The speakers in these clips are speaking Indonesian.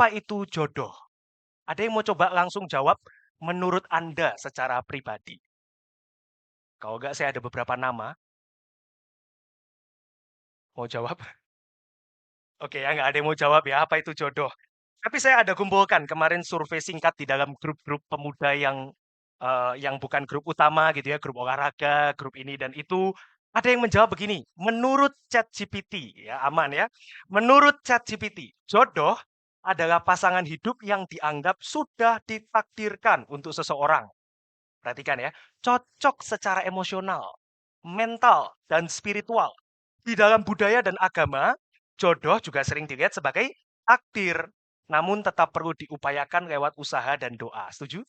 apa itu jodoh? Ada yang mau coba langsung jawab menurut Anda secara pribadi? Kalau enggak saya ada beberapa nama, mau jawab? Oke ya, nggak ada yang mau jawab ya, apa itu jodoh? Tapi saya ada kumpulkan kemarin survei singkat di dalam grup-grup pemuda yang bukan grup utama gitu ya, grup olahraga, grup ini dan itu. Ada yang menjawab begini, menurut ChatGPT, ya aman ya. Menurut ChatGPT, jodoh adalah pasangan hidup yang dianggap sudah ditakdirkan untuk seseorang. Perhatikan ya, cocok secara emosional, mental, dan spiritual. Di dalam budaya dan agama, jodoh juga sering dilihat sebagai takdir, namun tetap perlu diupayakan lewat usaha dan doa. Setuju?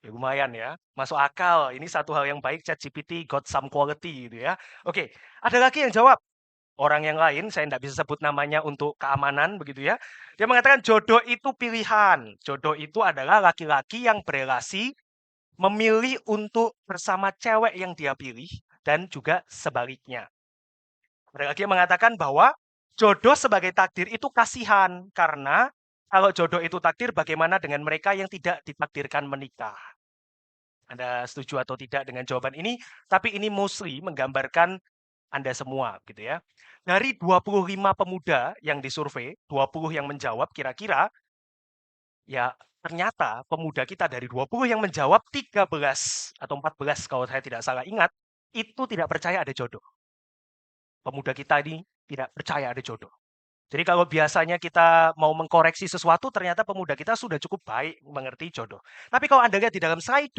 Ya, lumayan ya, masuk akal. Ini satu hal yang baik, ChatGPT got some quality gitu ya. Oke, ada lagi yang jawab. Orang yang lain, saya tidak bisa sebut namanya untuk keamanan begitu ya. Dia mengatakan jodoh itu pilihan. Jodoh itu adalah laki-laki yang berelasi memilih untuk bersama cewek yang dia pilih dan juga sebaliknya. Ada lagi yang mengatakan bahwa jodoh sebagai takdir itu kasihan karena kalau jodoh itu takdir, bagaimana dengan mereka yang tidak ditakdirkan menikah? Anda setuju atau tidak dengan jawaban ini? Tapi ini mostly menggambarkan Anda semua gitu ya. Dari 25 pemuda yang disurvei, 20 yang menjawab kira-kira ya ternyata pemuda kita dari 20 yang menjawab 13 atau 14 kalau saya tidak salah ingat, itu tidak percaya ada jodoh. Pemuda kita ini tidak percaya ada jodoh. Jadi kalau biasanya kita mau mengkoreksi sesuatu, ternyata pemuda kita sudah cukup baik mengerti jodoh. Tapi kalau Anda lihat di dalam slide,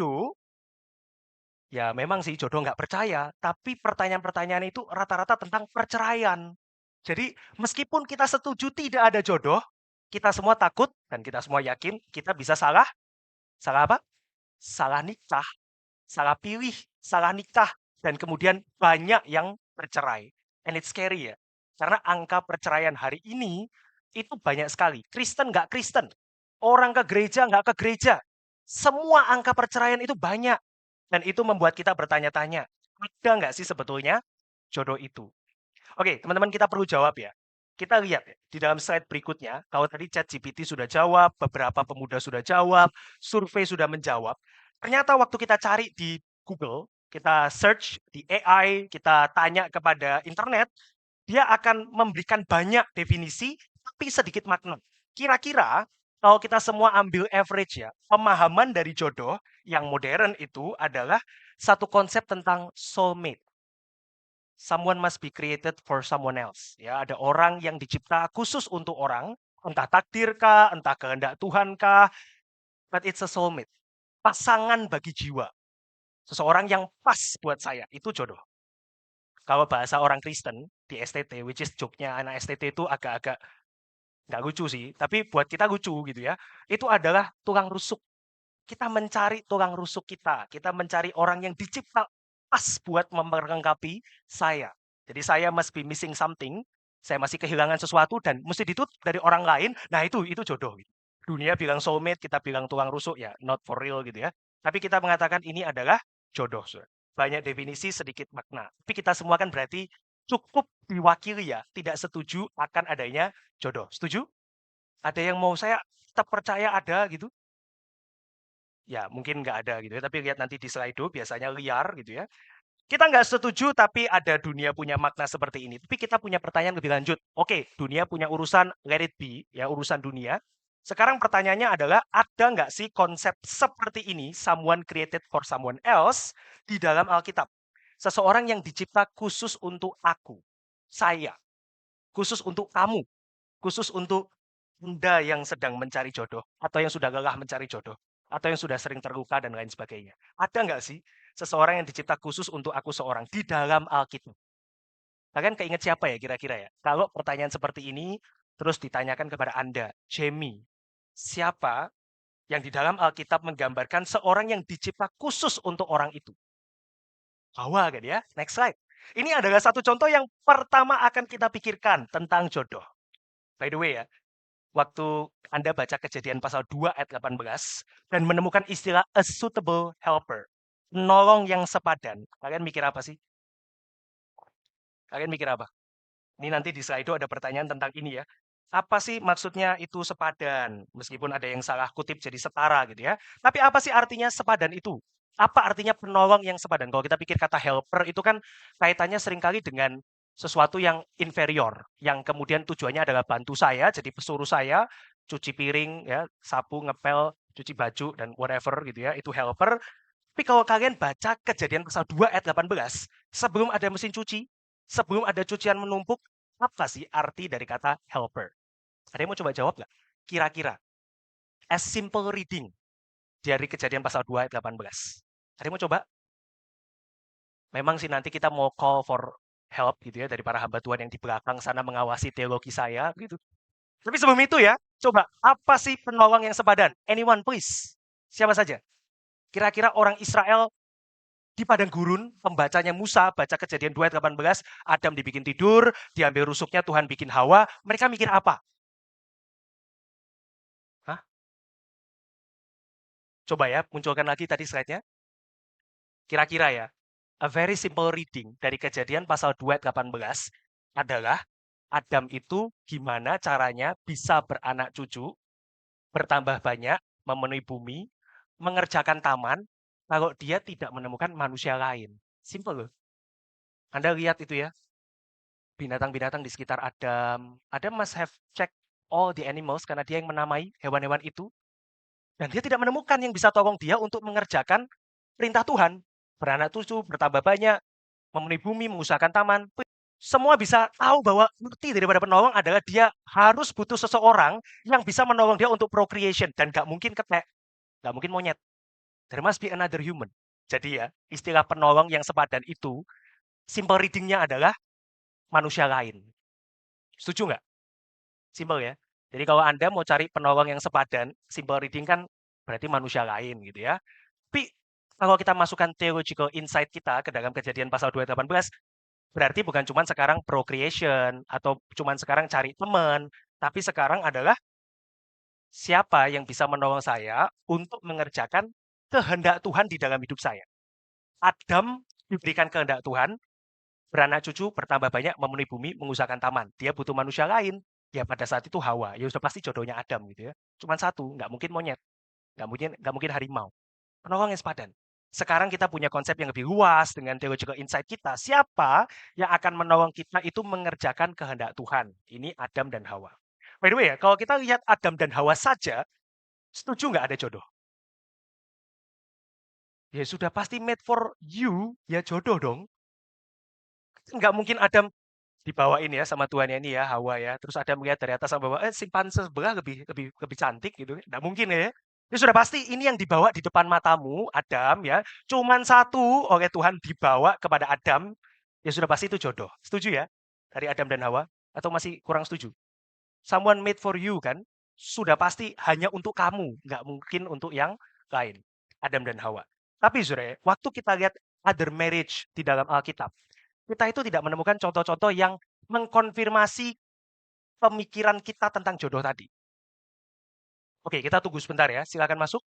ya memang sih jodoh nggak percaya, tapi pertanyaan-pertanyaan itu rata-rata tentang perceraian. Jadi meskipun kita setuju tidak ada jodoh, kita semua takut dan kita semua yakin kita bisa salah. Salah apa? Salah nikah, salah pilih, salah nikah, dan kemudian banyak yang bercerai. And it's scary ya. Karena angka perceraian hari ini itu banyak sekali. Kristen nggak Kristen. Orang ke gereja nggak ke gereja. Semua angka perceraian itu banyak. Dan itu membuat kita bertanya-tanya, ada nggak sih sebetulnya jodoh itu? Oke, teman-teman kita perlu jawab ya. Kita lihat ya, di dalam slide berikutnya, kalau tadi ChatGPT sudah jawab, beberapa pemuda sudah jawab, survei sudah menjawab. Ternyata waktu kita cari di Google, kita search di AI, kita tanya kepada internet, dia akan memberikan banyak definisi, tapi sedikit makna. Kira-kira kalau kita semua ambil average ya, pemahaman dari jodoh yang modern itu adalah satu konsep tentang soulmate. Someone must be created for someone else. Ya, ada orang yang dicipta khusus untuk orang, entah takdir kah, entah kehendak Tuhan kah, but it's a soulmate. Pasangan bagi jiwa. Seseorang yang pas buat saya, itu jodoh. Kalau bahasa orang Kristen di STT, which is joke-nya anak STT itu agak-agak nggak lucu sih, tapi buat kita lucu gitu ya. Itu adalah tulang rusuk. Kita mencari tulang rusuk kita mencari orang yang dicipta pas buat memperlengkapi saya. Jadi saya must be missing something, saya masih kehilangan sesuatu dan mesti ditutup dari orang lain. Nah itu jodoh. Gitu. Dunia bilang soulmate, kita bilang tulang rusuk ya, not for real gitu ya. Tapi kita mengatakan ini adalah jodoh. Saudara. Banyak definisi, sedikit makna. Tapi kita semua kan berarti cukup diwakili ya, tidak setuju akan adanya jodoh. Setuju? Ada yang mau saya tetap percaya ada gitu? Ya, mungkin nggak ada gitu ya, tapi lihat nanti di Slido biasanya liar gitu ya. Kita nggak setuju, tapi ada dunia punya makna seperti ini. Tapi kita punya pertanyaan lebih lanjut. Oke, dunia punya urusan, let it be, ya urusan dunia. Sekarang pertanyaannya adalah, ada nggak sih konsep seperti ini, someone created for someone else, di dalam Alkitab? Seseorang yang dicipta khusus untuk aku, saya, khusus untuk kamu, khusus untuk Anda yang sedang mencari jodoh, atau yang sudah lelah mencari jodoh, atau yang sudah sering terluka dan lain sebagainya. Ada nggak sih seseorang yang dicipta khusus untuk aku seorang di dalam Alkitab? Kalian keinget siapa ya kira-kira ya? Kalau pertanyaan seperti ini terus ditanyakan kepada Anda, Jamie, siapa yang di dalam Alkitab menggambarkan seorang yang dicipta khusus untuk orang itu? Hawa kan ya? Next slide. Ini adalah satu contoh yang pertama akan kita pikirkan tentang jodoh. By the way ya, waktu Anda baca Kejadian pasal 2 ayat 18 dan menemukan istilah a suitable helper, penolong yang sepadan. Kalian mikir apa sih? Kalian mikir apa? Ini nanti di slide ada pertanyaan tentang ini ya. Apa sih maksudnya itu sepadan? Meskipun ada yang salah kutip jadi setara gitu ya. Tapi apa sih artinya sepadan itu? Apa artinya penolong yang sepadan? Kalau kita pikir kata helper itu kan kaitannya seringkali dengan sesuatu yang inferior, yang kemudian tujuannya adalah bantu saya, jadi pesuruh saya, cuci piring, ya, sapu, ngepel, cuci baju, dan whatever gitu ya, itu helper. Tapi kalau kalian baca Kejadian pasal 2 ayat 18, sebelum ada mesin cuci, sebelum ada cucian menumpuk, apa sih arti dari kata helper? Ada yang mau coba jawab nggak? Kira-kira, as simple reading dari Kejadian pasal 2 ayat 18. Ada yang mau coba? Memang sih nanti kita mau call for help gitu ya dari para hamba Tuhan yang di belakang sana mengawasi teologi saya gitu. Tapi sebelum itu ya, coba apa sih penolong yang sepadan? Anyone please? Siapa saja? Kira-kira orang Israel di padang gurun, pembacanya Musa, baca Kejadian 2 ayat 18, Adam dibikin tidur, diambil rusuknya, Tuhan bikin Hawa, mereka mikir apa? Hah? Coba ya, munculkan lagi tadi slide-nya. Kira-kira ya, a very simple reading dari Kejadian pasal 2 ayat 18 adalah Adam itu gimana caranya bisa beranak cucu, bertambah banyak, memenuhi bumi, mengerjakan taman, kalau dia tidak menemukan manusia lain. Simple loh. Anda lihat itu ya, binatang-binatang di sekitar Adam. Adam must have checked all the animals karena dia yang menamai hewan-hewan itu. Dan dia tidak menemukan yang bisa tolong dia untuk mengerjakan perintah Tuhan. Beranak cucu, bertambah banyak, memenuhi bumi, mengusahakan taman. Semua bisa tahu bahwa bukti daripada penolong adalah dia harus butuh seseorang yang bisa menolong dia untuk procreation. Dan gak mungkin ketek, gak mungkin monyet. There must be another human. Jadi ya, istilah penolong yang sepadan itu, simple readingnya adalah manusia lain. Setuju nggak? Simple ya. Jadi kalau Anda mau cari penolong yang sepadan, simple reading kan berarti manusia lain gitu ya. Tapi kalau kita masukkan theological insight kita ke dalam Kejadian pasal 2 ayat 18, berarti bukan cuma sekarang procreation atau cuma sekarang cari teman, tapi sekarang adalah siapa yang bisa menolong saya untuk mengerjakan kehendak Tuhan di dalam hidup saya. Adam diberikan kehendak Tuhan, beranak cucu, bertambah banyak, memenuhi bumi, mengusahakan taman. Dia butuh manusia lain. Ya pada saat itu Hawa. Ya sudah pasti jodohnya Adam gitu ya. Cuman satu, nggak mungkin monyet, nggak mungkin harimau. Penolong yang sepadan. Sekarang kita punya konsep yang lebih luas dengan theological insight kita. Siapa yang akan menolong kita itu mengerjakan kehendak Tuhan? Ini Adam dan Hawa. By the way ya, kalau kita lihat Adam dan Hawa saja, setuju nggak ada jodoh? Ya sudah pasti made for you, ya jodoh dong. Nggak mungkin Adam dibawain ya sama tuannya ini ya, Hawa ya. Terus Adam melihat dari atas sama bawah, simpan sebelah lebih lebih lebih cantik gitu. Nggak mungkin ya. Ya sudah pasti ini yang dibawa di depan matamu, Adam ya. Cuman satu oleh Tuhan dibawa kepada Adam, ya sudah pasti itu jodoh. Setuju ya? Dari Adam dan Hawa? Atau masih kurang setuju? Someone made for you kan? Sudah pasti hanya untuk kamu, nggak mungkin untuk yang lain. Adam dan Hawa. Tapi Zure, waktu kita lihat other marriage di dalam Alkitab, kita itu tidak menemukan contoh-contoh yang mengkonfirmasi pemikiran kita tentang jodoh tadi. Oke, kita tunggu sebentar ya. Silakan masuk.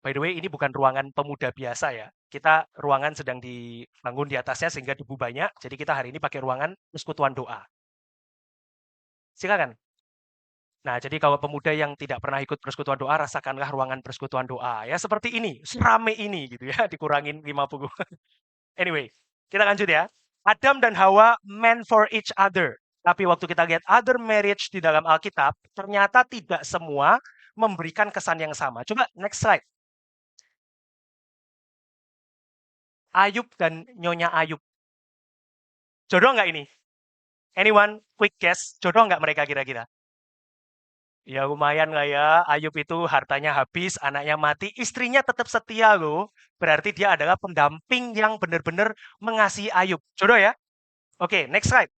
By the way, ini bukan ruangan pemuda biasa ya. Kita ruangan sedang dibangun di atasnya sehingga debu banyak. Jadi kita hari ini pakai ruangan persekutuan doa. Silakan. Nah, jadi kalau pemuda yang tidak pernah ikut persekutuan doa, rasakanlah ruangan persekutuan doa. Ya, seperti ini, serame ini gitu ya, dikurangin 50. Anyway, kita lanjut ya. Adam dan Hawa meant for each other. Tapi waktu kita lihat other marriage di dalam Alkitab, ternyata tidak semua memberikan kesan yang sama. Coba next slide. Ayub dan Nyonya Ayub. Jodoh nggak ini? Anyone? Quick guess. Jodoh nggak mereka kira-kira? Ya lumayan lah ya. Ayub itu hartanya habis, anaknya mati, istrinya tetap setia loh. Berarti dia adalah pendamping yang benar-benar mengasihi Ayub. Jodoh ya? Oke, next slide.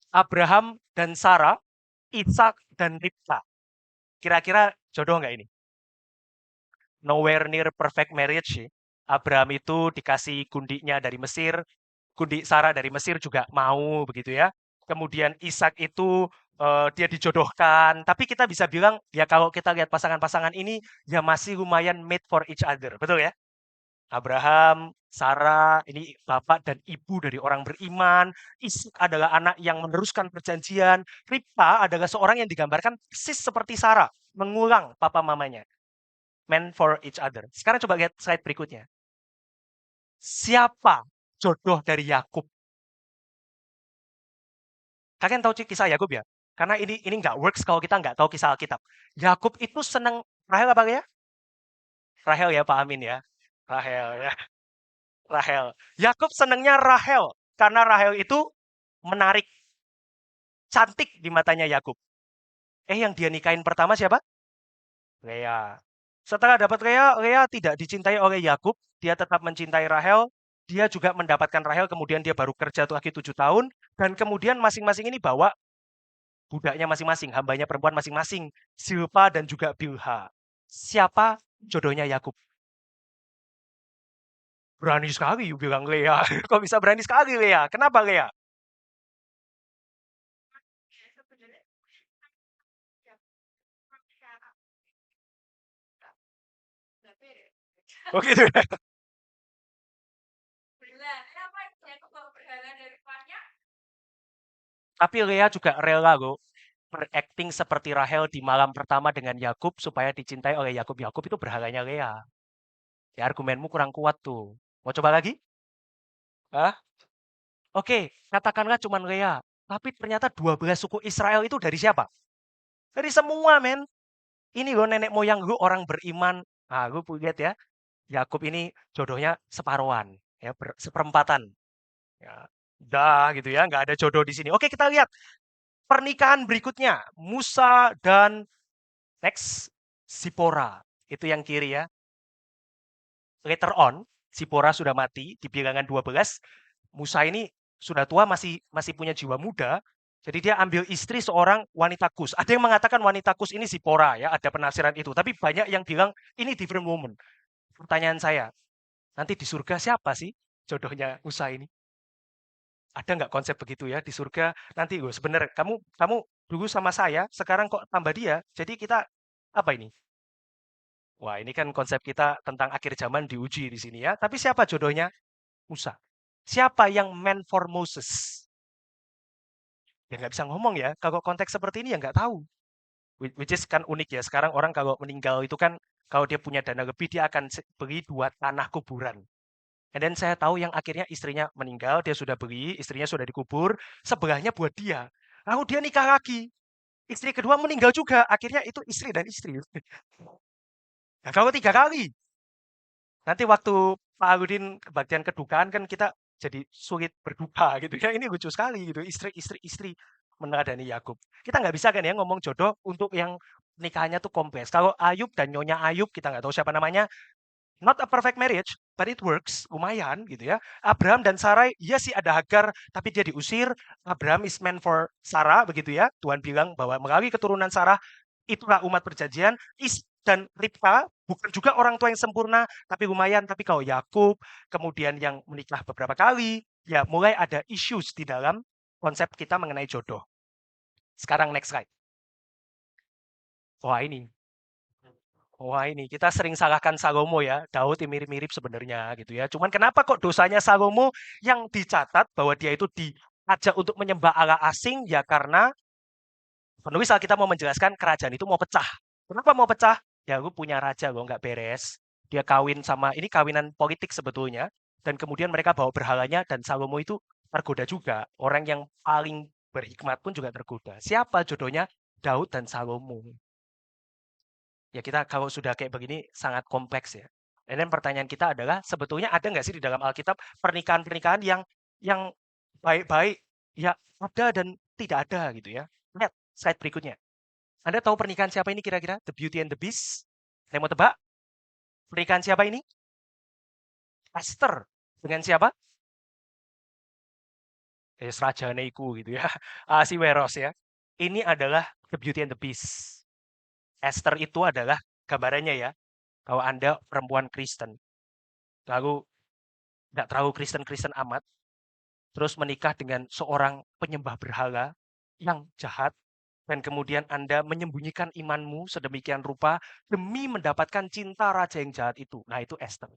Abraham dan Sarah, Ishak dan Ribka. Kira-kira jodoh nggak ini? Nowhere near perfect marriage sih. Abraham itu dikasih gundiknya dari Mesir, gundik Sarah dari Mesir juga mau begitu ya. Kemudian Ishak itu dia dijodohkan. Tapi kita bisa bilang ya kalau kita lihat pasangan-pasangan ini ya masih lumayan made for each other, betul ya? Abraham, Sarah, ini bapak dan ibu dari orang beriman. Ishak adalah anak yang meneruskan perjanjian. Ribka adalah seorang yang digambarkan persis seperti Sarah, mengulang papa mamanya. Meant for each other. Sekarang coba lihat slide berikutnya. Siapa jodoh dari Yakub? Kalian tahu kisah Yakub ya? Karena ini nggak works kalau kita nggak tahu kisah Alkitab. Yakub itu seneng Rahel apa ya? Rahel ya, Pak Amin ya. Rahel ya. Rahel. Yakub senengnya Rahel karena Rahel itu menarik, cantik di matanya Yakub. Yang dia nikahin pertama siapa? Lea. Setelah dapat Lea, Lea tidak dicintai oleh Yakub, dia tetap mencintai Rahel. Dia juga mendapatkan Rahel, kemudian dia baru kerja tuh lagi 7 tahun, dan kemudian masing-masing ini bawa budaknya masing-masing, hambanya perempuan masing-masing, Silpa dan juga Bilha. Siapa jodohnya Yakub? Berani sekali bilang Lea. Kok bisa berani sekali Lea? Kenapa Lea? Oh gitu ya. Tapi Lea juga rela loh berakting seperti Rahel di malam pertama dengan Yakub supaya dicintai oleh Yakub. Yakub itu berhalanya Lea. Ya argumenmu kurang kuat tuh. Mau coba lagi? Hah? Oke, katakanlah cuman Lea. Tapi ternyata 12 suku Israel itu dari siapa? Dari semua, men. Ini loh nenek moyang lu orang beriman. Nah, lu lihat ya. Yakub ini jodohnya separuhan, ya, seperempatan. Ya, udah gitu ya, nggak ada jodoh di sini. Oke, kita lihat pernikahan berikutnya. Musa dan next Sipora. Itu yang kiri ya. Later on, Sipora sudah mati di bilangan 12. Musa ini sudah tua, masih masih punya jiwa muda. Jadi dia ambil istri seorang wanita Kus. Ada yang mengatakan wanita Kus ini Sipora ya, ada penafsiran itu. Tapi banyak yang bilang ini different woman. Pertanyaan saya, nanti di surga siapa sih jodohnya Musa ini? Ada nggak konsep begitu ya di surga? Nanti gue sebenarnya kamu kamu dulu sama saya, sekarang kok tambah dia. Jadi kita apa ini? Wah, ini kan konsep kita tentang akhir zaman diuji di sini ya. Tapi siapa jodohnya? Musa. Siapa yang meant for Moses? Ya nggak bisa ngomong ya. Kalau konteks seperti ini ya nggak tahu. Which is kan unik ya. Sekarang orang kalau meninggal itu kan kalau dia punya dana lebih dia akan beli 2 tanah kuburan. And then saya tahu yang akhirnya istrinya meninggal, dia sudah beli, istrinya sudah dikubur, sebelahnya buat dia. Lalu dia nikah lagi. Istri kedua meninggal juga. Akhirnya itu istri dan istri. Nah, kalau 3 kali. Nanti waktu Pak Agudin bagian kedukaan kan kita jadi sulit berduka gitu ya. Ini lucu sekali gitu. Istri meneladani Yakub. Kita nggak bisa kan ya ngomong jodoh untuk yang nikahannya tuh kompleks. Kalau Ayub dan Nyonya Ayub, kita nggak tahu siapa namanya, not a perfect marriage, but it works, lumayan gitu ya. Abraham dan Sarai, iya sih ada Hagar, tapi dia diusir. Abraham is meant for Sarah, begitu ya. Tuhan bilang bahwa melalui keturunan Sarah, itulah umat perjanjian. Dan Ribka bukan juga orang tua yang sempurna, tapi lumayan. Tapi kalau Yakub, kemudian yang menikah beberapa kali, ya mulai ada issues di dalam konsep kita mengenai jodoh. Sekarang next slide. Wah ini, kita sering salahkan Salomo ya. Daud yang mirip-mirip sebenarnya gitu ya. Cuman kenapa kok dosanya Salomo yang dicatat bahwa dia itu diajak untuk menyembah Allah asing ya karena penulis Alkitab mau menjelaskan kerajaan itu mau pecah. Kenapa mau pecah? Ya gue punya raja gue nggak beres. Dia kawin sama, ini kawinan politik sebetulnya. Dan kemudian mereka bawa berhalanya dan Salomo itu tergoda juga. Orang yang paling berhikmat pun juga tergoda. Siapa jodohnya? Daud dan Salomo. Ya kita kalau sudah kayak begini sangat kompleks ya. Dan then pertanyaan kita adalah sebetulnya ada nggak sih di dalam Alkitab pernikahan-pernikahan yang baik-baik? Ya ada dan tidak ada gitu ya. Lihat slide berikutnya. Anda tahu pernikahan siapa ini kira-kira? The Beauty and the Beast? Saya mau tebak. Pernikahan siapa ini? Esther. Dengan siapa? Raja Neiku gitu ya. Si Weros ya. Ini adalah The Beauty and the Beast. Esther itu adalah gambarannya ya. Kalau Anda perempuan Kristen, lalu nggak terlalu Kristen-Kristen amat, terus menikah dengan seorang penyembah berhala yang jahat, dan kemudian Anda menyembunyikan imanmu sedemikian rupa demi mendapatkan cinta raja yang jahat itu. Nah, itu Esther.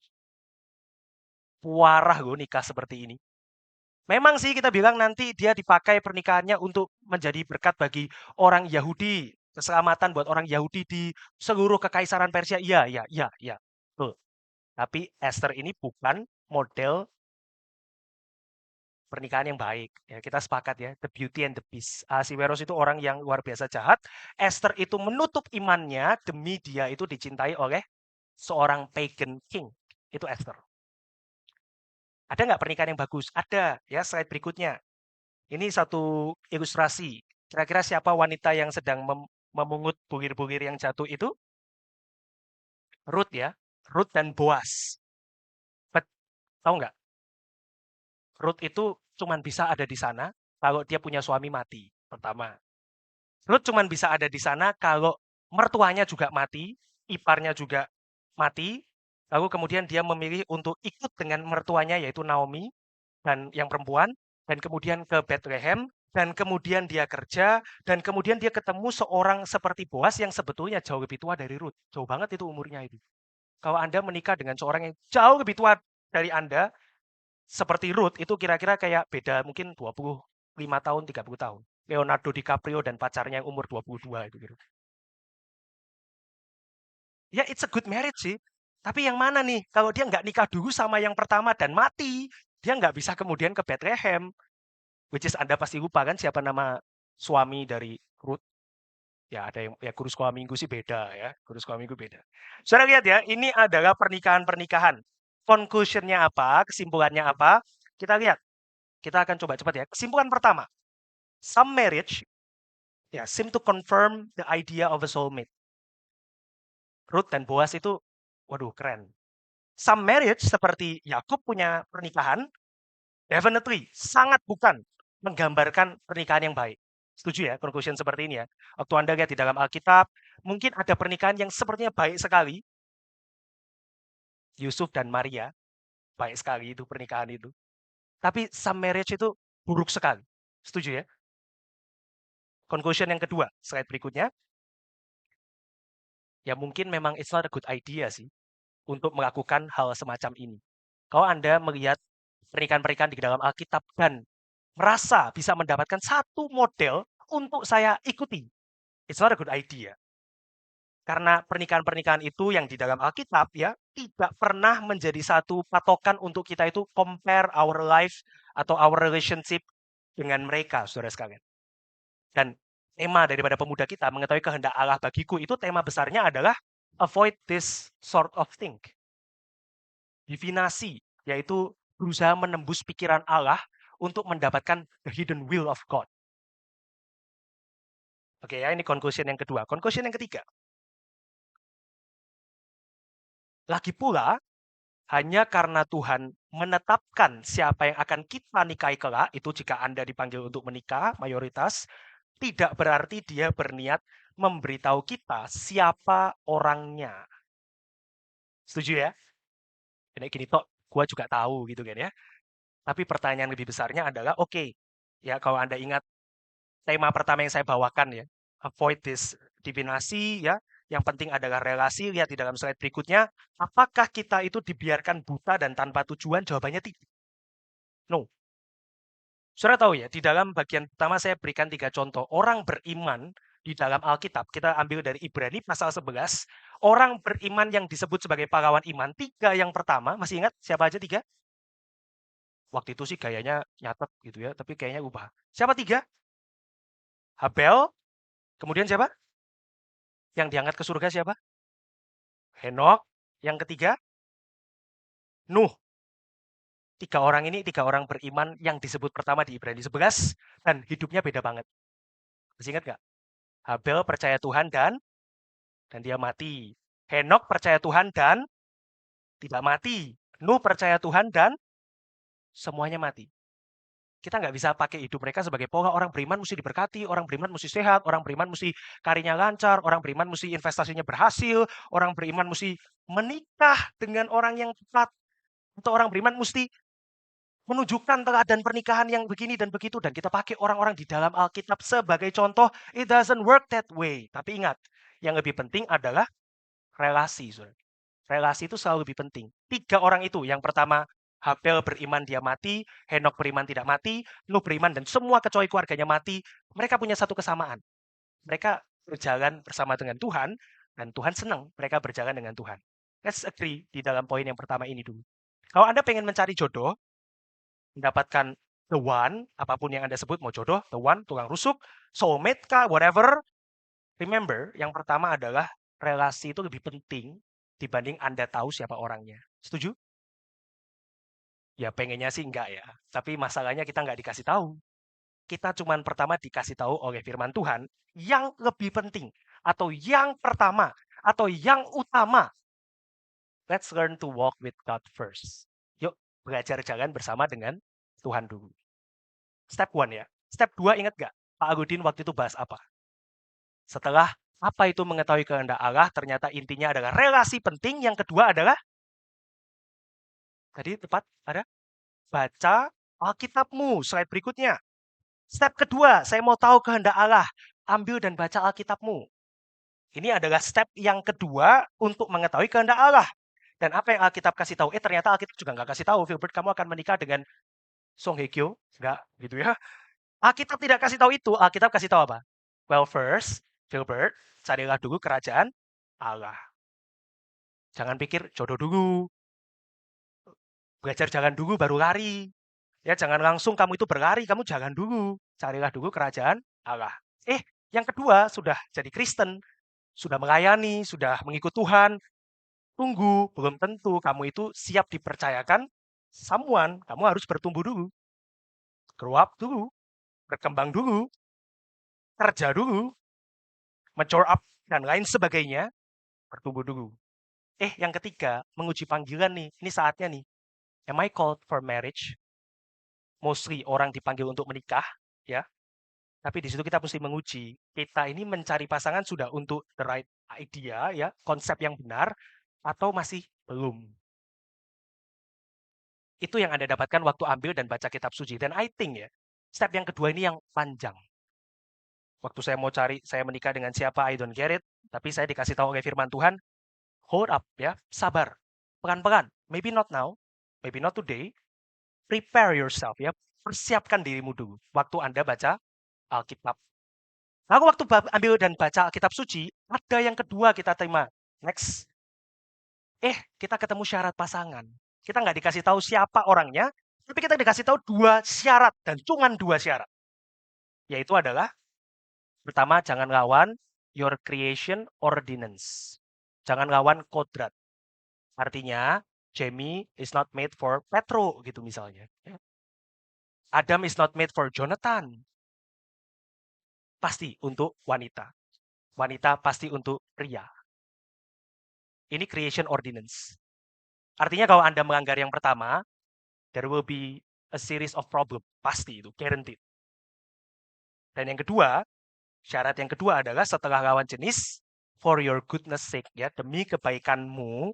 Puarah loh nikah seperti ini. Memang sih kita bilang nanti dia dipakai pernikahannya untuk menjadi berkat bagi orang Yahudi, keselamatan buat orang Yahudi di seluruh kekaisaran Persia. Iya, iya, iya, iya. Betul. Tapi Esther ini bukan model pernikahan yang baik. Ya, kita sepakat ya, the beauty and the beast. Ahasiweros itu orang yang luar biasa jahat. Esther itu menutup imannya demi dia itu dicintai oleh seorang pagan king. Itu Esther. Ada nggak pernikahan yang bagus? Ada. Ya, slide berikutnya. Ini satu ilustrasi. Kira-kira siapa wanita yang sedang memungut bungir-bungir yang jatuh itu? Ruth ya. Ruth dan Boaz. Tahu nggak? Ruth itu cuman bisa ada di sana kalau dia punya suami mati. Pertama. Ruth cuman bisa ada di sana kalau mertuanya juga mati, iparnya juga mati. Lalu kemudian dia memilih untuk ikut dengan mertuanya yaitu Naomi dan yang perempuan dan kemudian ke Bethlehem dan kemudian dia kerja dan kemudian dia ketemu seorang seperti Boas yang sebetulnya jauh lebih tua dari Ruth. Jauh banget itu umurnya itu. Kalau Anda menikah dengan seorang yang jauh lebih tua dari Anda seperti Ruth itu kira-kira kayak beda mungkin 25 tahun, 30 tahun. Leonardo DiCaprio dan pacarnya yang umur 22 itu gitu. Ya, it's a good marriage sih. Tapi yang mana nih? Kalau dia nggak nikah dulu sama yang pertama dan mati, dia nggak bisa kemudian ke Bethlehem. Which is Anda pasti lupa kan siapa nama suami dari Ruth? Ya ada yang ya guru sekolah minggu sih beda ya. Guru sekolah minggu beda. Saudara lihat ya, ini adalah pernikahan-pernikahan. Conclusion-nya apa? Kesimpulannya apa? Kita lihat. Kita akan coba cepat ya. Kesimpulan pertama. Some marriage ya seem to confirm the idea of a soulmate. Ruth dan Boaz itu waduh keren. Some marriage seperti Yakub punya pernikahan definitely sangat bukan menggambarkan pernikahan yang baik. Setuju ya, conclusion seperti ini ya. Waktu Anda lihat di dalam Alkitab, mungkin ada pernikahan yang sepertinya baik sekali. Yusuf dan Maria, baik sekali itu pernikahan itu. Tapi some marriage itu buruk sekali. Setuju ya? Conclusion yang kedua, slide berikutnya. Ya mungkin memang it's not a good idea sih untuk melakukan hal semacam ini. Kalau Anda melihat pernikahan-pernikahan di dalam Alkitab dan merasa bisa mendapatkan satu model untuk saya ikuti, it's not a good idea. Karena pernikahan-pernikahan itu yang di dalam Alkitab ya, tidak pernah menjadi satu patokan untuk kita itu compare our life atau our relationship dengan mereka, saudara sekalian. Dan tema daripada pemuda kita, mengetahui kehendak Allah bagiku, itu tema besarnya adalah avoid this sort of thing. Divinasi, yaitu berusaha menembus pikiran Allah untuk mendapatkan the hidden will of God. Oke ya, ini conclusion yang kedua. Conclusion yang ketiga. Lagi pula, hanya karena Tuhan menetapkan siapa yang akan kita nikahi kelak, itu jika Anda dipanggil untuk menikah, mayoritas, tidak berarti dia berniat memberitahu kita siapa orangnya. Setuju ya? Ini gini tok, gue juga tahu gitu kan ya. Tapi pertanyaan lebih besarnya adalah, oke, ya kalau Anda ingat tema pertama yang saya bawakan ya, avoid this divinasi ya, yang penting adalah relasi, lihat di dalam slide berikutnya, apakah kita itu dibiarkan buta dan tanpa tujuan? Jawabannya tidak. No. Saudara tahu ya, di dalam bagian pertama saya berikan 3 contoh. Orang beriman di dalam Alkitab, kita ambil dari Ibrani pasal 11, orang beriman yang disebut sebagai pahlawan iman, 3 yang pertama, masih ingat siapa aja 3? Waktu itu sih gayanya nyatet gitu ya, tapi kayaknya ubah. Siapa 3? Habel, kemudian siapa? Yang diangkat ke surga siapa? Henok. Yang ketiga, Nuh. 3 orang ini 3 orang beriman yang disebut pertama di Ibrani 11 dan hidupnya beda banget. Masih ingat nggak? Habel percaya Tuhan dan dia mati. Henok percaya Tuhan dan tidak mati. Nuh percaya Tuhan dan semuanya mati. Kita nggak bisa pakai hidup mereka sebagai pola. Orang beriman mesti diberkati, orang beriman mesti sehat, orang beriman mesti karirnya lancar, orang beriman mesti investasinya berhasil, orang beriman mesti menikah dengan orang yang tepat, atau orang beriman mesti menunjukkan teladan pernikahan yang begini dan begitu. Dan kita pakai orang-orang di dalam Alkitab sebagai contoh. It doesn't work that way. Tapi ingat, yang lebih penting adalah relasi. Saudara. Relasi itu selalu lebih penting. 3 orang itu, yang pertama Habel beriman dia mati, Henok beriman tidak mati, Nuh beriman dan semua kecuali keluarganya mati. Mereka punya satu kesamaan. Mereka berjalan bersama dengan Tuhan, dan Tuhan senang mereka berjalan dengan Tuhan. Let's agree di dalam poin yang pertama ini dulu. Kalau Anda pengen mencari jodoh, mendapatkan the one, apapun yang Anda sebut, mau jodoh, the one, tukang rusuk, soulmate kah, whatever, remember, yang pertama adalah relasi itu lebih penting dibanding Anda tahu siapa orangnya. Setuju? Ya pengennya sih enggak ya. Tapi masalahnya kita nggak dikasih tahu. Kita cuman pertama dikasih tahu oleh firman Tuhan yang lebih penting atau yang pertama atau yang utama. Let's learn to walk with God first. Yuk belajar jalan bersama dengan Tuhan dulu. Step 1 ya. Step 2 ingat gak? Pak Agudin waktu itu bahas apa? Setelah apa itu mengetahui kehendak Allah, ternyata intinya adalah relasi penting. Yang kedua adalah, tadi tepat ada, baca Alkitabmu. Slide berikutnya. Step kedua, saya mau tahu kehendak Allah. Ambil dan baca Alkitabmu. Ini adalah step yang kedua untuk mengetahui kehendak Allah. Dan apa yang Alkitab kasih tahu? Ternyata Alkitab juga nggak kasih tahu, Filbert, kamu akan menikah dengan Song Hye Kyo. Nggak, gitu ya. Alkitab tidak kasih tahu itu. Alkitab kasih tahu apa? Well, first, Filbert, carilah dulu kerajaan Allah. Jangan pikir jodoh dulu. Belajar jalan dulu baru lari. Ya, jangan langsung kamu itu berlari, kamu jangan dulu. Carilah dulu kerajaan Allah. Yang kedua, sudah jadi Kristen, sudah melayani, sudah mengikut Tuhan. Tunggu, belum tentu kamu itu siap dipercayakan someone. Kamu harus bertumbuh dulu, grow up dulu, berkembang dulu, kerja dulu, mature up, dan lain sebagainya, bertumbuh dulu. Yang ketiga, menguji panggilan nih. Ini saatnya nih. Am I called for marriage? Mostly orang dipanggil untuk menikah, ya. Tapi di situ kita mesti menguji. Kita ini mencari pasangan sudah untuk the right idea, ya, konsep yang benar, atau masih belum. Itu yang Anda dapatkan waktu ambil dan baca kitab suci. Dan I think ya, step yang kedua ini yang panjang. Waktu saya mau cari, saya menikah dengan siapa, I don't get it. Tapi saya dikasih tahu oleh firman Tuhan, hold up ya, sabar. Pelan-pelan. Maybe not now, maybe not today. Prepare yourself ya. Persiapkan dirimu dulu. Waktu Anda baca Alkitab. Lalu waktu ambil dan baca Alkitab suci, ada yang kedua kita terima. Next. Kita ketemu syarat pasangan. Kita nggak dikasih tahu siapa orangnya, tapi kita dikasih tahu 2 syarat dan cuma 2 syarat. Yaitu adalah, pertama, jangan lawan your creation ordinance. Jangan lawan kodrat. Artinya, Jamie is not made for Petro, gitu misalnya. Adam is not made for Jonathan. Pasti untuk wanita. Wanita pasti untuk pria. Ini creation ordinance. Artinya kalau Anda melanggar yang pertama, there will be a series of problem. Pasti itu, guaranteed. Dan yang kedua, syarat yang kedua adalah setelah lawan jenis, for your goodness sake, ya, demi kebaikanmu,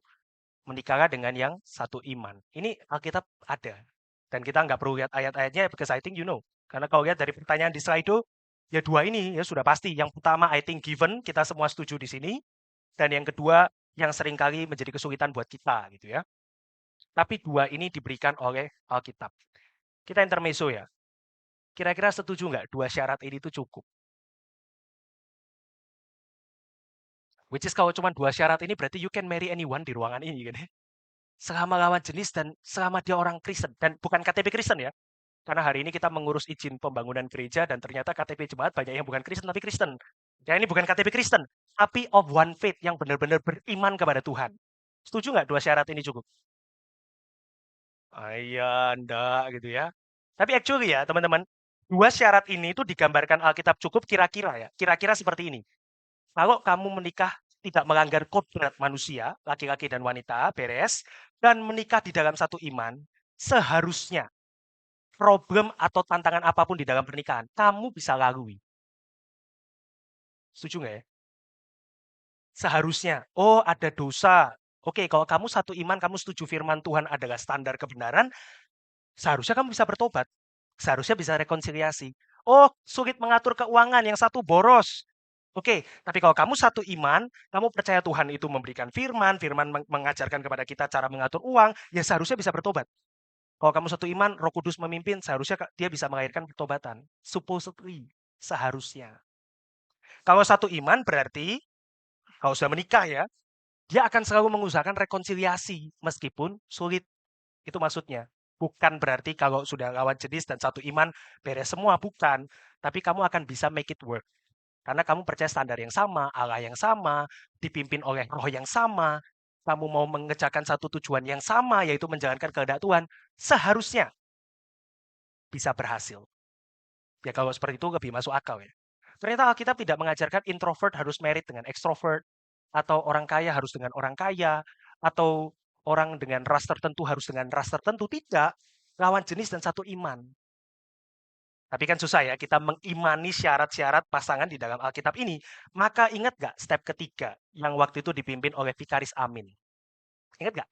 menikahlah dengan yang satu iman. Ini Alkitab ada. Dan kita nggak perlu lihat ayat-ayatnya, because I think you know. Karena kalau lihat dari pertanyaan di slide itu, ya 2 ini ya sudah pasti. Yang pertama, I think given, kita semua setuju di sini. Dan yang kedua, yang seringkali menjadi kesulitan buat kita, gitu ya. Tapi 2 ini diberikan oleh Alkitab. Kita intermezzo ya. Kira-kira setuju nggak 2 syarat ini itu cukup? Which is kalau cuma 2 syarat ini berarti you can marry anyone di ruangan ini kan ya. Selama lawan jenis dan selama dia orang Kristen. Dan bukan KTP Kristen ya. Karena hari ini kita mengurus izin pembangunan gereja dan ternyata KTP jemaat banyak yang bukan Kristen tapi Kristen. Ya ini bukan KTP Kristen, tapi of one faith yang benar-benar beriman kepada Tuhan. Setuju nggak 2 syarat ini cukup? Iya, enggak gitu ya. Tapi actually ya teman-teman, 2 syarat ini itu digambarkan Alkitab cukup kira-kira ya. Kira-kira seperti ini. Kalau kamu menikah tidak melanggar kodrat manusia, laki-laki dan wanita, beres, dan menikah di dalam satu iman, seharusnya problem atau tantangan apapun di dalam pernikahan, kamu bisa lalui. Setuju nggak ya? Seharusnya, ada dosa. Oke, kalau kamu satu iman, kamu setuju firman Tuhan adalah standar kebenaran, seharusnya kamu bisa bertobat. Seharusnya bisa rekonsiliasi. Sulit mengatur keuangan, yang satu boros. Oke, tapi kalau kamu satu iman, kamu percaya Tuhan itu memberikan firman, firman mengajarkan kepada kita cara mengatur uang, ya seharusnya bisa bertobat. Kalau kamu satu iman, Roh Kudus memimpin, seharusnya dia bisa melahirkan pertobatan. Supposedly, seharusnya. Kalau satu iman berarti, kalau sudah menikah ya, dia akan selalu mengusahakan rekonsiliasi, meskipun sulit. Itu maksudnya. Bukan berarti kalau sudah lawan jenis dan satu iman, beres semua, bukan. Tapi kamu akan bisa make it work. Karena kamu percaya standar yang sama, Allah yang sama, dipimpin oleh roh yang sama, kamu mau mengerjakan satu tujuan yang sama, yaitu menjalankan kehendak Tuhan, seharusnya bisa berhasil. Ya kalau seperti itu lebih masuk akal ya. Ternyata Alkitab tidak mengajarkan introvert harus married dengan extrovert, atau orang kaya harus dengan orang kaya, atau orang dengan ras tertentu harus dengan ras tertentu. Tidak. Lawan jenis dan satu iman. Tapi kan susah ya, kita mengimani syarat-syarat pasangan di dalam Alkitab ini. Maka ingat gak step ketiga yang waktu itu dipimpin oleh Vikaris Amin? Ingat gak?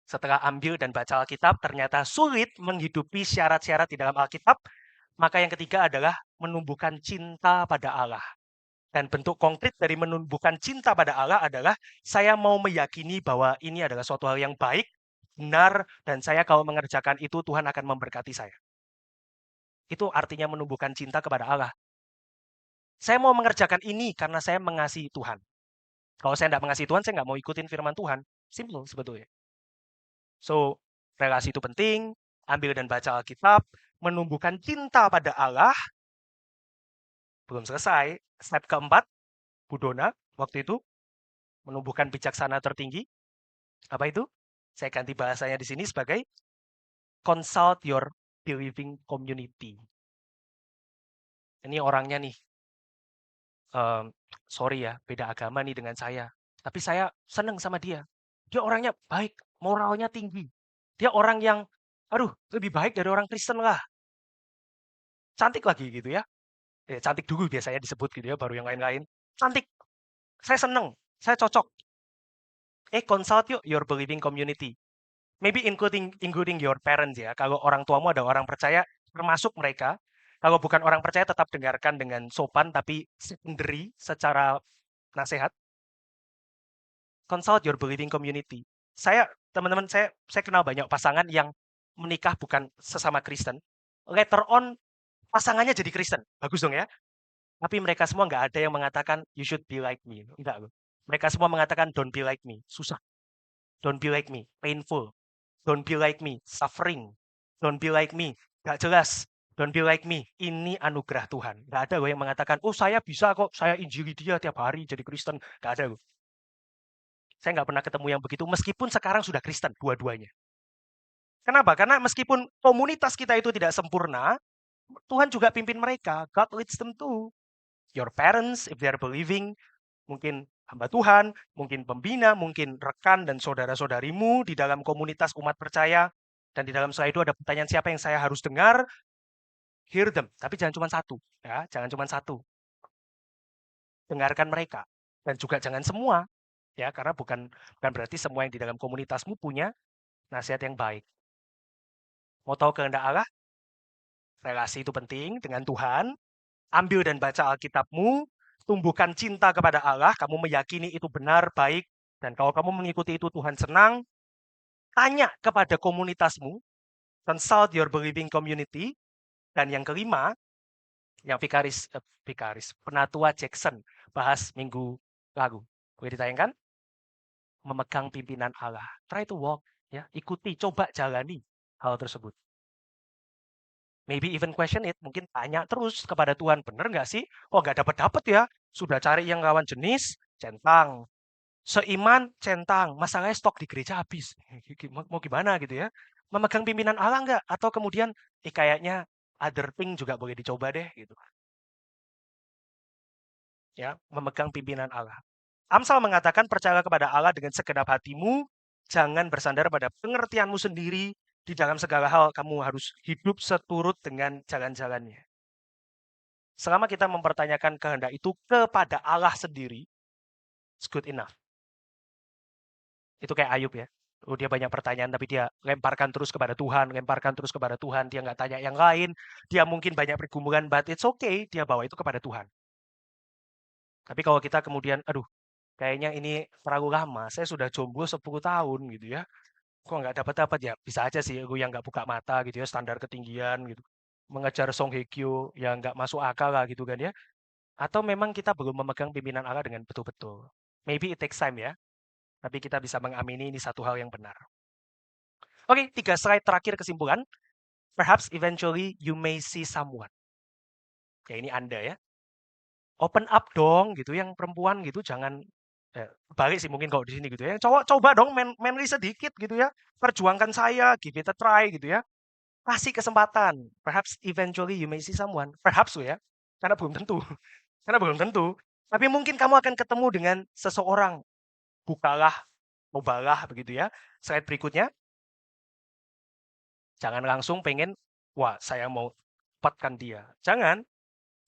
Setelah ambil dan baca Alkitab, ternyata sulit menghidupi syarat-syarat di dalam Alkitab. Maka yang ketiga adalah menumbuhkan cinta pada Allah. Dan bentuk konkret dari menumbuhkan cinta pada Allah adalah saya mau meyakini bahwa ini adalah suatu hal yang baik, benar, dan saya kalau mengerjakan itu Tuhan akan memberkati saya. Itu artinya menumbuhkan cinta kepada Allah. Saya mau mengerjakan ini karena saya mengasihi Tuhan. Kalau saya tidak mengasihi Tuhan, saya nggak mau ikutin firman Tuhan. Simple sebetulnya. So, relasi itu penting, ambil dan baca Alkitab, menumbuhkan cinta pada Allah. Belum selesai. Step keempat, Budona waktu itu menumbuhkan bijaksana tertinggi. Apa itu? Saya ganti bahasanya di sini sebagai consult your believing community. Ini orangnya nih, sorry ya, beda agama nih dengan saya. Tapi saya seneng sama dia. Dia orangnya baik, moralnya tinggi. Dia orang yang, aduh, lebih baik dari orang Kristen lah. Cantik lagi gitu ya. Cantik dulu biasanya disebut gitu ya, baru yang lain-lain. Cantik. Saya seneng. Saya cocok. Consult yuk your believing community. Maybe including your parents ya. Kalau orang tuamu ada orang percaya, termasuk mereka. Kalau bukan orang percaya, tetap dengarkan dengan sopan, tapi secondary secara nasihat. Consult your believing community. Teman-teman, saya kenal banyak pasangan yang menikah bukan sesama Kristen. Later on, pasangannya jadi Kristen. Bagus dong ya. Tapi mereka semua nggak ada yang mengatakan, you should be like me. Enggak loh. Mereka semua mengatakan, don't be like me. Susah. Don't be like me. Painful. Don't be like me. Suffering. Don't be like me. Nggak jelas. Don't be like me. Ini anugerah Tuhan. Nggak ada loh yang mengatakan, oh saya bisa kok. Saya injili dia tiap hari jadi Kristen. Nggak ada loh. Saya nggak pernah ketemu yang begitu, meskipun sekarang sudah Kristen, dua-duanya. Kenapa? Karena meskipun komunitas kita itu tidak sempurna, Tuhan juga pimpin mereka. God leads them too. Your parents, if they are believing, mungkin hamba Tuhan, mungkin pembina, mungkin rekan dan saudara-saudarimu di dalam komunitas umat percaya, dan di dalam slide itu ada pertanyaan siapa yang saya harus dengar, hear them. Tapi jangan cuma satu. Ya, jangan cuma satu. Dengarkan mereka. Dan juga jangan semua. Ya, karena bukan berarti semua yang di dalam komunitasmu punya nasihat yang baik. Mau tahu kehendak Allah? Relasi itu penting dengan Tuhan. Ambil dan baca Alkitabmu, tumbuhkan cinta kepada Allah, kamu meyakini itu benar, baik, dan kalau kamu mengikuti itu Tuhan senang, tanya kepada komunitasmu, consult your believing community, dan yang kelima, yang Penatua Jackson bahas minggu lalu. Boleh ditayangkan? Memegang pimpinan Allah. Try to walk, ya, ikuti, coba jalani hal tersebut. Maybe even question it, mungkin tanya terus kepada Tuhan, bener nggak sih? Oh nggak dapat-dapat ya, sudah cari yang lawan jenis, centang. Seiman, centang. Masalahnya stok di gereja habis. Mau gimana gitu ya? Memegang pimpinan Allah nggak? Atau kemudian, kayaknya other thing juga boleh dicoba deh gitu. Ya, memegang pimpinan Allah. Amsal mengatakan percayalah kepada Allah dengan segenap hatimu, jangan bersandar pada pengertianmu sendiri, di dalam segala hal kamu harus hidup seturut dengan jalan-jalannya. Selama kita mempertanyakan kehendak itu kepada Allah sendiri, it's good enough. Itu kayak Ayub ya. Oh, dia banyak pertanyaan, tapi dia lemparkan terus kepada Tuhan, lemparkan terus kepada Tuhan. Dia nggak tanya yang lain. Dia mungkin banyak pergumulan, but it's okay. Dia bawa itu kepada Tuhan. Tapi kalau kita kemudian, aduh, kayaknya ini terlalu lama. Saya sudah jomblo 10 tahun gitu ya. kok nggak dapat-dapat ya? Bisa aja sih aku yang nggak buka mata gitu ya, standar ketinggian gitu. Mengejar Song Hye Kyo yang nggak masuk akal lah gitu kan ya. Atau memang kita belum memegang pimpinan Allah dengan betul-betul. Maybe it takes time ya, tapi kita bisa mengamini ini satu hal yang benar. Oke, 3 slide terakhir kesimpulan. Perhaps eventually you may see someone. Ya ini Anda ya. Open up dong gitu, yang perempuan gitu jangan balik sih mungkin kalau di sini gitu ya. Yang cowok coba dong manly sedikit gitu ya. Perjuangkan saya, give it a try gitu ya. Kasih kesempatan. Perhaps eventually you may see someone. Perhaps ya. Karena belum tentu. Karena belum tentu. Tapi mungkin kamu akan ketemu dengan seseorang. Bukalah, cobalah begitu ya. Slide berikutnya. Jangan langsung pengen, wah saya mau dapatkan dia. Jangan.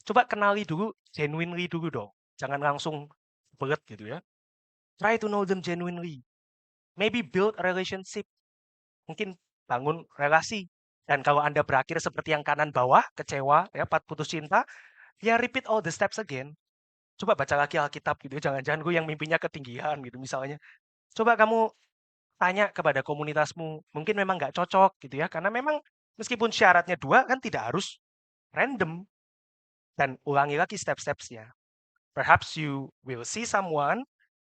Coba kenali dulu, genuinely dulu dong. Jangan langsung belet gitu ya. Try to know them genuinely. Maybe build a relationship. Mungkin bangun relasi. Dan kalau Anda berakhir seperti yang kanan bawah, kecewa, ya, putus cinta, ya repeat all the steps again. Coba baca lagi Alkitab gitu. Jangan-jangan gue yang mimpinya ketinggian gitu misalnya. Coba kamu tanya kepada komunitasmu. Mungkin memang nggak cocok gitu ya. Karena memang meskipun syaratnya 2 kan tidak harus random. Dan ulangi lagi step-stepsnya. Perhaps you will see someone,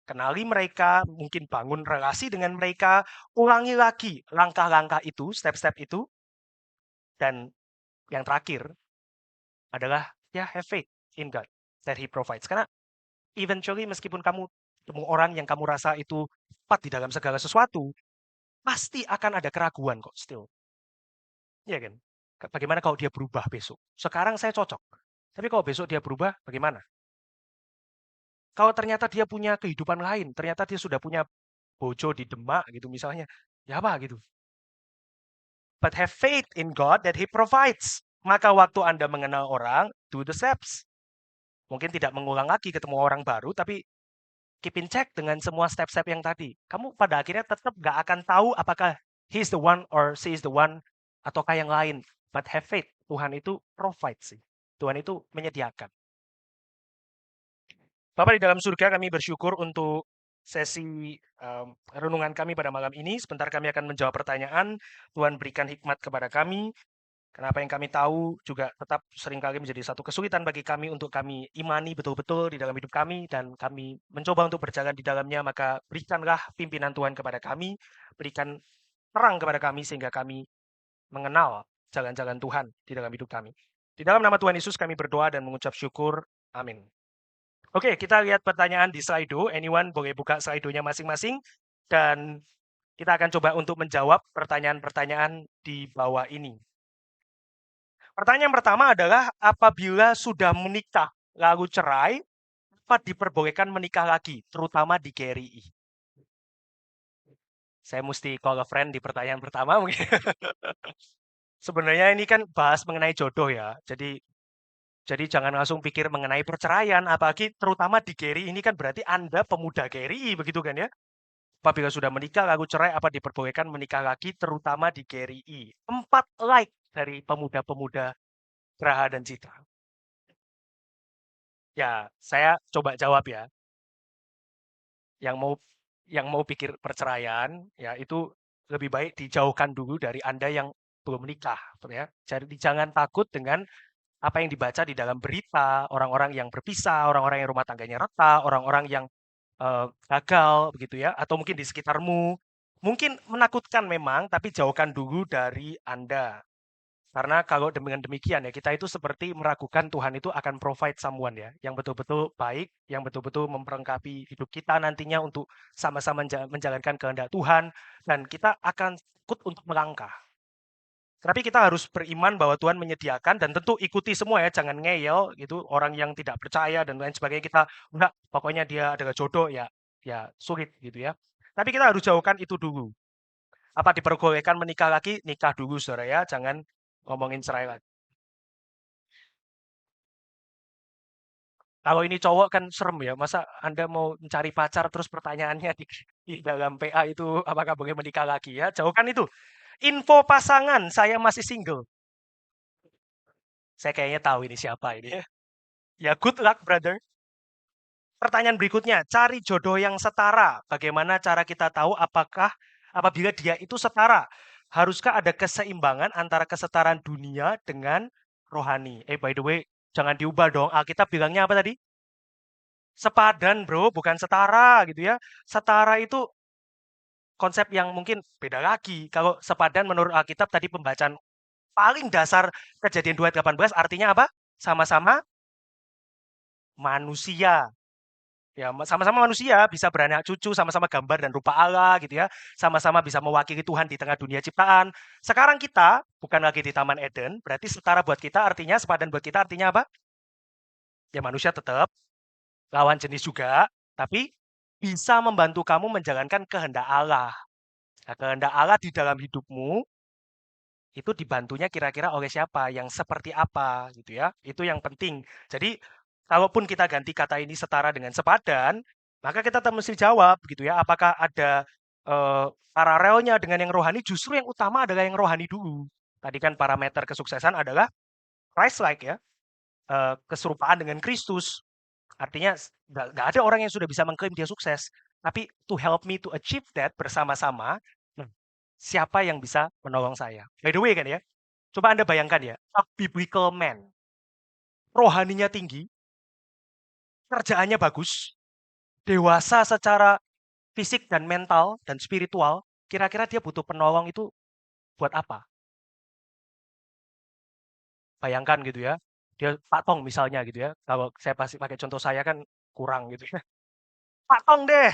kenali mereka, mungkin bangun relasi dengan mereka, ulangi lagi langkah-langkah itu, step-step itu, dan yang terakhir adalah ya have faith in God that He provides. Karena eventually meskipun kamu ketemu orang yang kamu rasa itu tepat di dalam segala sesuatu, pasti akan ada keraguan kok still. Iya kan? Bagaimana kalau dia berubah besok? Sekarang saya cocok, tapi kalau besok dia berubah, bagaimana? Kalau ternyata dia punya kehidupan lain, ternyata dia sudah punya bojo di Demak gitu misalnya, ya apa gitu. But have faith in God that He provides. Maka waktu Anda mengenal orang, do the steps. Mungkin tidak mengulang lagi ketemu orang baru, tapi keep in check dengan semua step-step yang tadi. Kamu pada akhirnya tetap nggak akan tahu apakah he is the one or she is the one, ataukah yang lain. But have faith, Tuhan itu provide sih. Tuhan itu menyediakan. Bapak di dalam surga, kami bersyukur untuk sesi renungan kami pada malam ini. Sebentar kami akan menjawab pertanyaan. Tuhan berikan hikmat kepada kami. Kenapa yang kami tahu juga tetap seringkali menjadi satu kesulitan bagi kami untuk kami imani betul-betul di dalam hidup kami. Dan kami mencoba untuk berjalan di dalamnya, maka berikanlah pimpinan Tuhan kepada kami. Berikan terang kepada kami sehingga kami mengenal jalan-jalan Tuhan di dalam hidup kami. Di dalam nama Tuhan Yesus kami berdoa dan mengucap syukur. Amin. Oke, kita lihat pertanyaan di Slido. Anyone boleh buka Slido-nya masing-masing. Dan kita akan coba untuk menjawab pertanyaan-pertanyaan di bawah ini. Pertanyaan pertama adalah, apabila sudah menikah lalu cerai, apa diperbolehkan menikah lagi, terutama di GRI? Saya mesti call a friend di pertanyaan pertama mungkin. Sebenarnya ini kan bahas mengenai jodoh ya. Jadi jangan langsung pikir mengenai perceraian, apalagi terutama di GRI ini kan berarti Anda pemuda GRI, begitu kan ya? Apabila sudah menikah lalu cerai, apa diperbolehkan menikah lagi, terutama di GRI? 4 like dari pemuda-pemuda Geraha dan Citra. Ya, saya coba jawab ya. Yang mau pikir perceraian, ya itu lebih baik dijauhkan dulu dari Anda yang belum menikah, ya. Jadi jangan takut dengan apa yang dibaca di dalam berita, orang-orang yang berpisah, orang-orang yang rumah tangganya retak, orang-orang yang gagal begitu ya, atau mungkin di sekitarmu. Mungkin menakutkan memang, tapi jauhkan dulu dari Anda. Karena kalau dengan demikian ya, kita itu seperti meragukan Tuhan itu akan provide someone ya, yang betul-betul baik, yang betul-betul memperlengkapi hidup kita nantinya untuk sama-sama menjalankan kehendak Tuhan, dan kita akan ikut untuk melangkah. Tapi kita harus beriman bahwa Tuhan menyediakan dan tentu ikuti semua ya, jangan ngeyel gitu, orang yang tidak percaya dan lain sebagainya kita enggak, pokoknya dia adalah jodoh ya, ya sulit gitu ya. Tapi kita harus jauhkan itu dulu. Apa diperbolehkan menikah lagi? Nikah dulu saudara ya, jangan ngomongin cerai lagi. Kalau ini cowok kan serem ya, masa Anda mau mencari pacar terus pertanyaannya di dalam PA itu apakah boleh menikah lagi ya? Jauhkan itu. Info pasangan, saya masih single. Saya kayaknya tahu ini siapa ini ya. Ya good luck brother. Pertanyaan berikutnya, cari jodoh yang setara. Bagaimana cara kita tahu apakah Apabila dia itu setara, haruskah ada keseimbangan antara kesetaraan dunia dengan rohani? By the way, jangan diubah dong. Alkitab bilangnya apa tadi? Sepadan, bro, bukan setara gitu ya. Setara itu konsep yang mungkin beda lagi. Kalau sepadan menurut Alkitab tadi pembacaan paling dasar Kejadian 2 ayat 18 artinya apa? Sama-sama manusia. Ya, sama-sama manusia, bisa beranak cucu, sama-sama gambar dan rupa Allah gitu ya. Sama-sama bisa mewakili Tuhan di tengah dunia ciptaan. Sekarang kita bukan lagi di Taman Eden, berarti setara buat kita artinya, sepadan buat kita artinya apa? Ya manusia tetap, lawan jenis juga, tapi bisa membantu kamu menjalankan kehendak Allah. Nah, kehendak Allah di dalam hidupmu itu dibantunya kira-kira oleh siapa, yang seperti apa gitu ya. Itu yang penting. Jadi kalaupun kita ganti kata ini setara dengan sepadan, maka kita mesti jawab gitu ya, apakah ada paralelnya dengan yang rohani? Justru yang utama adalah yang rohani dulu. Tadi kan parameter kesuksesan adalah Christ-like ya, keserupaan dengan Kristus. Artinya nggak ada orang yang sudah bisa mengklaim dia sukses. Tapi to help me to achieve that bersama-sama, siapa yang bisa menolong saya? By the way kan ya, coba Anda bayangkan ya, a biblical man, rohaninya tinggi, kerjaannya bagus, dewasa secara fisik dan mental dan spiritual, kira-kira dia butuh penolong itu buat apa? Bayangkan gitu ya, dia Pak Tong misalnya gitu ya, kalau saya pasti pakai contoh saya kan kurang gitu ya. Pak Tong deh,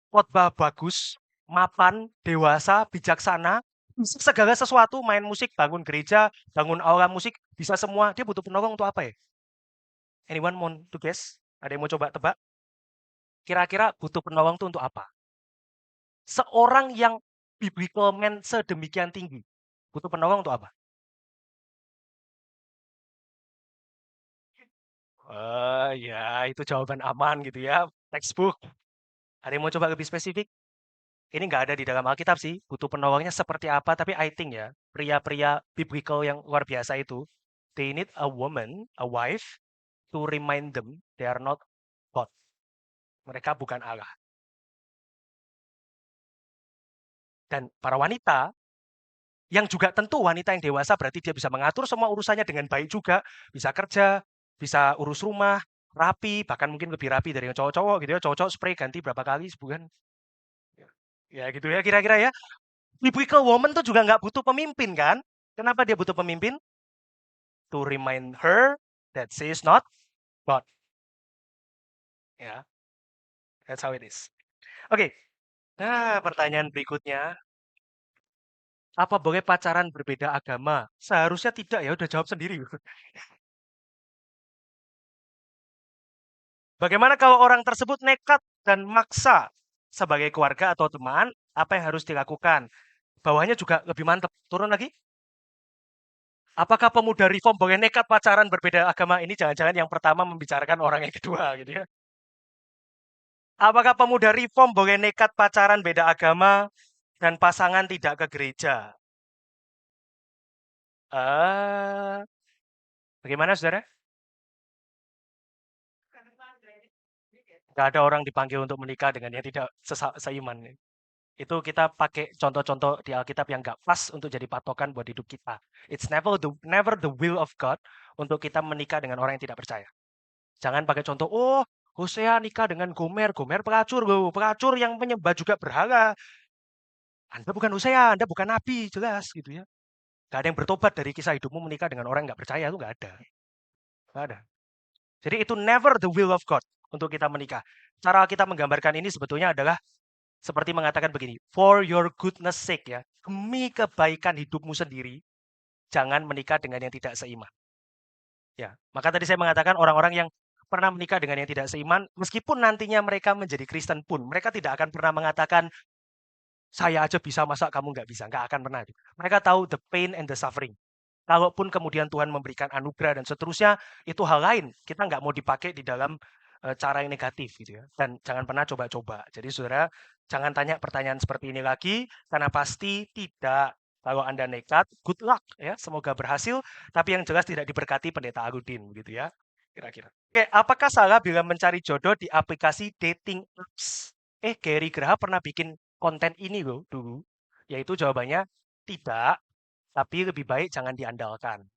khotbah bagus, mapan, dewasa, bijaksana, bisa segala sesuatu, main musik, bangun gereja, bangun aula musik, bisa semua. Dia butuh penolong untuk apa ya? Anyone want to guess? Ada yang mau coba tebak? Kira-kira butuh penolong itu untuk apa? Seorang yang biblical man sedemikian tinggi, butuh penolong untuk apa? Ya itu jawaban aman gitu ya, textbook. Ada yang mau coba lebih spesifik? Ini nggak ada di dalam Alkitab sih, butuh penolongnya seperti apa, tapi I think ya, pria-pria biblical yang luar biasa itu, they need a woman, a wife, to remind them they are not God. Mereka bukan Allah. Dan para wanita, yang juga tentu wanita yang dewasa berarti dia bisa mengatur semua urusannya dengan baik juga, bisa kerja, bisa urus rumah, rapi, bahkan mungkin lebih rapi dari yang cowok-cowok gitu ya, cowok-cowok spray ganti berapa kali sebulan. Ya gitu ya kira-kira ya. Biblical woman tuh juga nggak butuh pemimpin kan? Kenapa dia butuh pemimpin? To remind her that she is not God. Ya, that's how it is. Oke. Nah, pertanyaan berikutnya, apa boleh pacaran berbeda agama? Seharusnya tidak ya, udah jawab sendiri. Bagaimana kalau orang tersebut nekat dan maksa sebagai keluarga atau teman, apa yang harus dilakukan? Bawahnya juga lebih mantep. Turun lagi. Apakah pemuda reform boleh nekat pacaran berbeda agama? Ini jangan-jangan yang pertama membicarakan orang yang kedua gitu ya. Apakah pemuda reform boleh nekat pacaran beda agama dan pasangan tidak ke gereja? Eh, Bagaimana saudara? Nggak ada orang dipanggil untuk menikah dengan yang tidak seiman. Itu kita pakai contoh-contoh di Alkitab yang nggak pas untuk jadi patokan buat hidup kita. It's never the will of God untuk kita menikah dengan orang yang tidak percaya. Jangan pakai contoh, oh Hosea nikah dengan Gomer, Gomer pelacur loh, pelacur yang menyembah juga berhala. Anda bukan Hosea, Anda bukan nabi, jelas gitu ya. Gak ada yang bertobat dari kisah hidupmu menikah dengan orang yang nggak percaya, itu nggak ada. Nggak ada. Jadi itu never the will of God untuk kita menikah. Cara kita menggambarkan ini sebetulnya adalah seperti mengatakan begini, for your goodness sake ya, demi kebaikan hidupmu sendiri, jangan menikah dengan yang tidak seiman. Ya, maka tadi saya mengatakan orang-orang yang pernah menikah dengan yang tidak seiman, meskipun nantinya mereka menjadi Kristen pun, mereka tidak akan pernah mengatakan, saya aja bisa, masa kamu nggak bisa? Nggak akan pernah. Mereka tahu the pain and the suffering. Kalaupun kemudian Tuhan memberikan anugerah dan seterusnya, itu hal lain. Kita nggak mau dipakai di dalam cara yang negatif gitu ya. Dan jangan pernah coba-coba. Jadi saudara, jangan tanya pertanyaan seperti ini lagi, karena pasti tidak. Kalau Anda nekat, good luck ya, semoga berhasil. Tapi yang jelas tidak diberkati Pendeta Agudin gitu ya, kira-kira. Oke, apakah salah bila mencari jodoh di aplikasi dating apps? Gary Graham pernah bikin konten ini loh dulu? Yaitu jawabannya tidak, tapi lebih baik jangan diandalkan.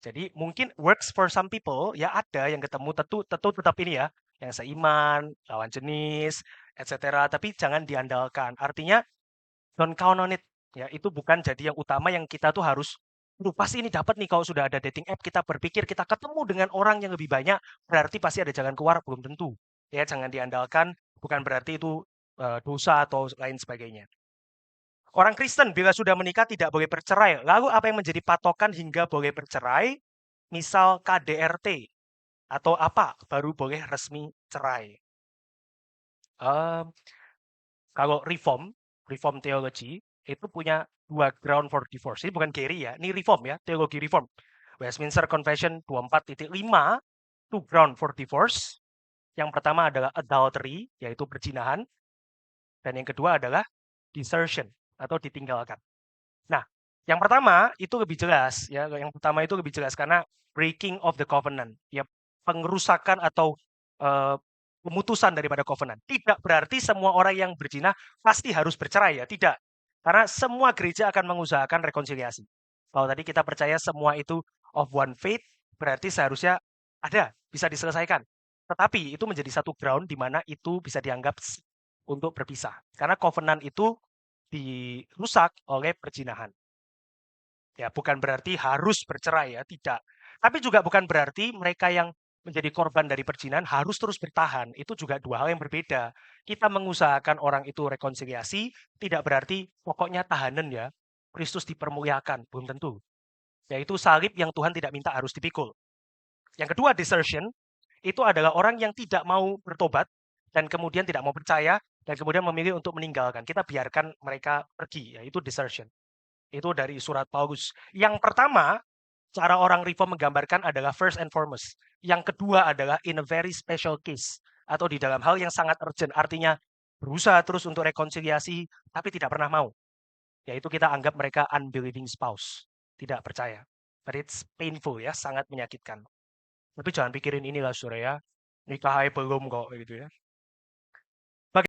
Jadi mungkin works for some people, ya ada yang ketemu tentu tentu tetap ini ya, yang seiman, lawan jenis, etc. Tapi jangan diandalkan. Artinya don't count on it. Ya, itu bukan jadi yang utama yang kita tuh harus, pasti ini dapat nih kalau sudah ada dating app, kita berpikir kita ketemu dengan orang yang lebih banyak, berarti pasti ada jalan keluar, belum tentu. Ya, jangan diandalkan, bukan berarti itu dosa atau lain sebagainya. Orang Kristen bila sudah menikah tidak boleh bercerai. Lalu apa yang menjadi patokan hingga boleh bercerai? Misal KDRT atau apa baru boleh resmi cerai. Em, Kalau reform theology itu punya dua ground for divorce. Ini bukan Gary ya, ini reform ya, teologi reform. Westminster Confession 24.5 two ground for divorce. Yang pertama adalah adultery, yaitu perzinahan, dan yang kedua adalah desertion atau ditinggalkan. Nah, yang pertama itu lebih jelas ya, yang pertama itu lebih jelas karena breaking of the covenant, ya pengerusakan atau eh, pemutusan daripada covenant. Tidak berarti semua orang yang berzina pasti harus bercerai ya, tidak. Karena semua gereja akan mengusahakan rekonsiliasi. Kalau tadi kita percaya semua itu of one faith, berarti seharusnya ada, bisa diselesaikan. Tetapi itu menjadi satu ground di mana itu bisa dianggap untuk berpisah. Karena covenant itu dirusak oleh perzinahan. Ya, bukan berarti harus bercerai ya, tidak. Tapi juga bukan berarti mereka yang menjadi korban dari perzinahan harus terus bertahan. Itu juga dua hal yang berbeda. Kita mengusahakan orang itu rekonsiliasi, tidak berarti pokoknya tahanan ya. Kristus dipermuliakan, belum tentu. Yaitu salib yang Tuhan tidak minta harus dipikul. Yang kedua, desertion, itu adalah orang yang tidak mau bertobat, dan kemudian tidak mau percaya, dan kemudian memilih untuk meninggalkan. Kita biarkan mereka pergi, yaitu desertion. Itu dari surat Paulus. Yang pertama, cara orang reform menggambarkan adalah first and foremost. Yang kedua adalah in a very special case. Atau di dalam hal yang sangat urgent. Artinya berusaha terus untuk rekonsiliasi, tapi tidak pernah mau. Yaitu kita anggap mereka unbelieving spouse. Tidak percaya. But it's painful ya, sangat menyakitkan. Tapi jangan pikirin inilah saudara ya. Nikah belum kok gitu ya.